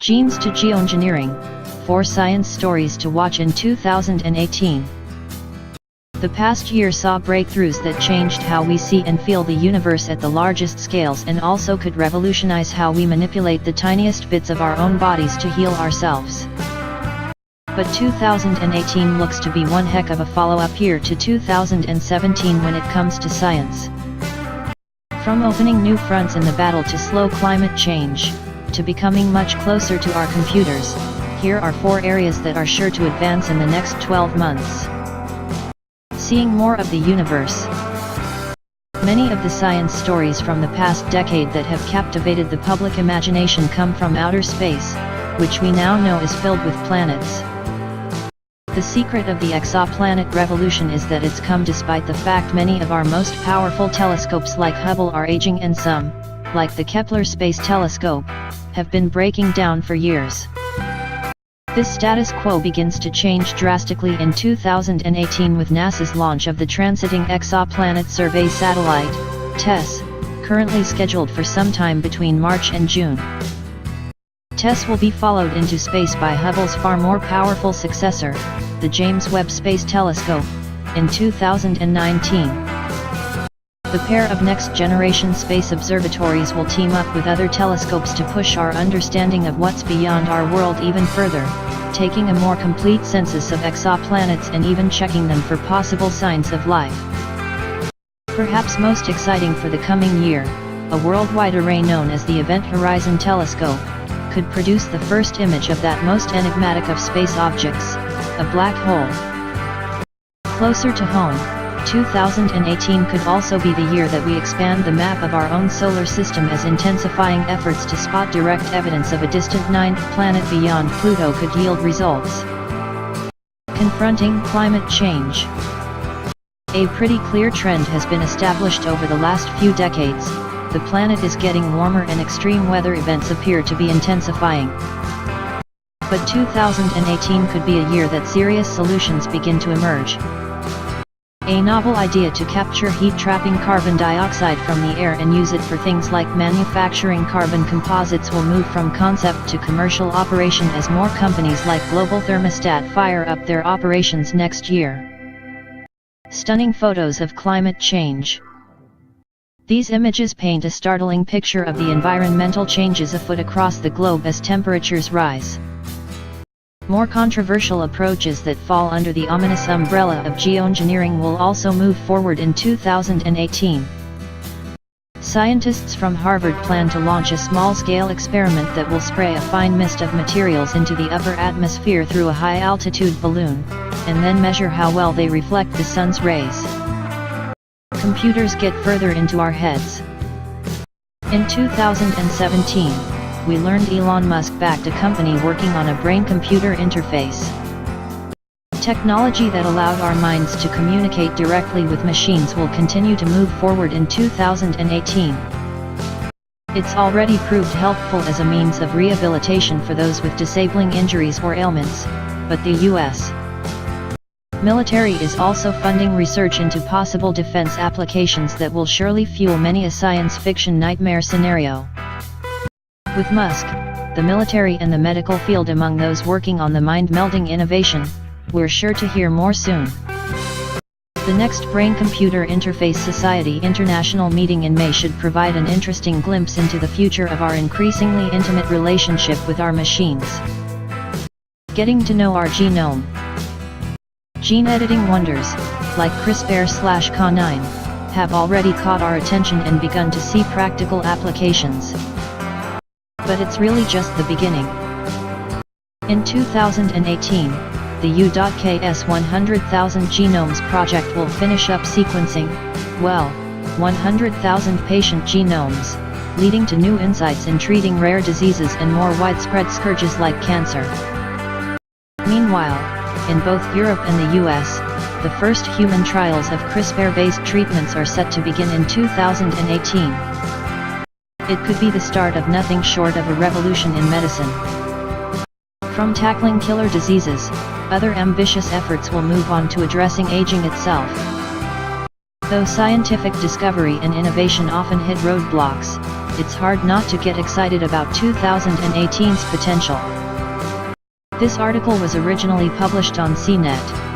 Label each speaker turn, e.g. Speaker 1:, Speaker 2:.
Speaker 1: Genes to Geoengineering, 4 Science Stories to Watch in 2018. The past year saw breakthroughs that changed how we see and feel the universe at the largest scales and also could revolutionize how we manipulate the tiniest bits of our own bodies to heal ourselves. But 2018 looks to be one heck of a follow-up year to 2017 when it comes to science. From opening new fronts in the battle to slow climate change, to becoming much closer to our computers, here are 4 areas that are sure to advance in the next 12 months. Seeing more of the universe. Many of the science stories from the past decade that have captivated the public imagination come from outer space, which we now know is filled with planets. The secret of the exoplanet revolution is that it's come despite the fact many of our most powerful telescopes like Hubble are aging and some, like the Kepler Space Telescope, have been breaking down for years. This status quo begins to change drastically in 2018 with NASA's launch of the Transiting Exoplanet Survey Satellite, TESS, currently scheduled for sometime between March and June. TESS will be followed into space by Hubble's far more powerful successor, the James Webb Space Telescope, in 2019. The pair of next-generation space observatories will team up with other telescopes to push our understanding of what's beyond our world even further, taking a more complete census of exoplanets and even checking them for possible signs of life. Perhaps most exciting for the coming year, a worldwide array known as the Event Horizon Telescope, could produce the first image of that most enigmatic of space objects, a black hole. Closer to home, 2018 could also be the year that we expand the map of our own solar system as intensifying efforts to spot direct evidence of a distant 9th planet beyond Pluto could yield results. Confronting climate change. A pretty clear trend has been established over the last few decades. The planet is getting warmer and extreme weather events appear to be intensifying. But 2018 could be a year that serious solutions begin to emerge. A novel idea to capture heat-trapping carbon dioxide from the air and use it for things like manufacturing carbon composites will move from concept to commercial operation as more companies like Global Thermostat fire up their operations next year. Stunning photos of climate change. These images paint a startling picture of the environmental changes afoot across the globe as temperatures rise. More controversial approaches that fall under the ominous umbrella of geoengineering will also move forward in 2018. Scientists from Harvard plan to launch a small-scale experiment that will spray a fine mist of materials into the upper atmosphere through a high-altitude balloon, and then measure how well they reflect the sun's rays. Computers get further into our heads. In 2017, we learned Elon Musk backed a company working on a brain-computer interface. Technology that allowed our minds to communicate directly with machines will continue to move forward in 2018. It's already proved helpful as a means of rehabilitation for those with disabling injuries or ailments, but the U.S. military is also funding research into possible defense applications that will surely fuel many a science fiction nightmare scenario. With Musk, the military and the medical field among those working on the mind-melding innovation, we're sure to hear more soon. The next Brain-Computer Interface Society International meeting in May should provide an interesting glimpse into the future of our increasingly intimate relationship with our machines. Getting to know our genome. Gene editing wonders, like CRISPR/Cas9, have already caught our attention and begun to see practical applications. But it's really just the beginning. In 2018, the U.KS 100,000 Genomes project will finish up sequencing, 100,000 patient genomes, leading to new insights in treating rare diseases and more widespread scourges like cancer. Meanwhile, in both Europe and the US, the first human trials of CRISPR-based treatments are set to begin in 2018. It could be the start of nothing short of a revolution in medicine. From tackling killer diseases, other ambitious efforts will move on to addressing aging itself. Though scientific discovery and innovation often hit roadblocks, it's hard not to get excited about 2018's potential. This article was originally published on CNET.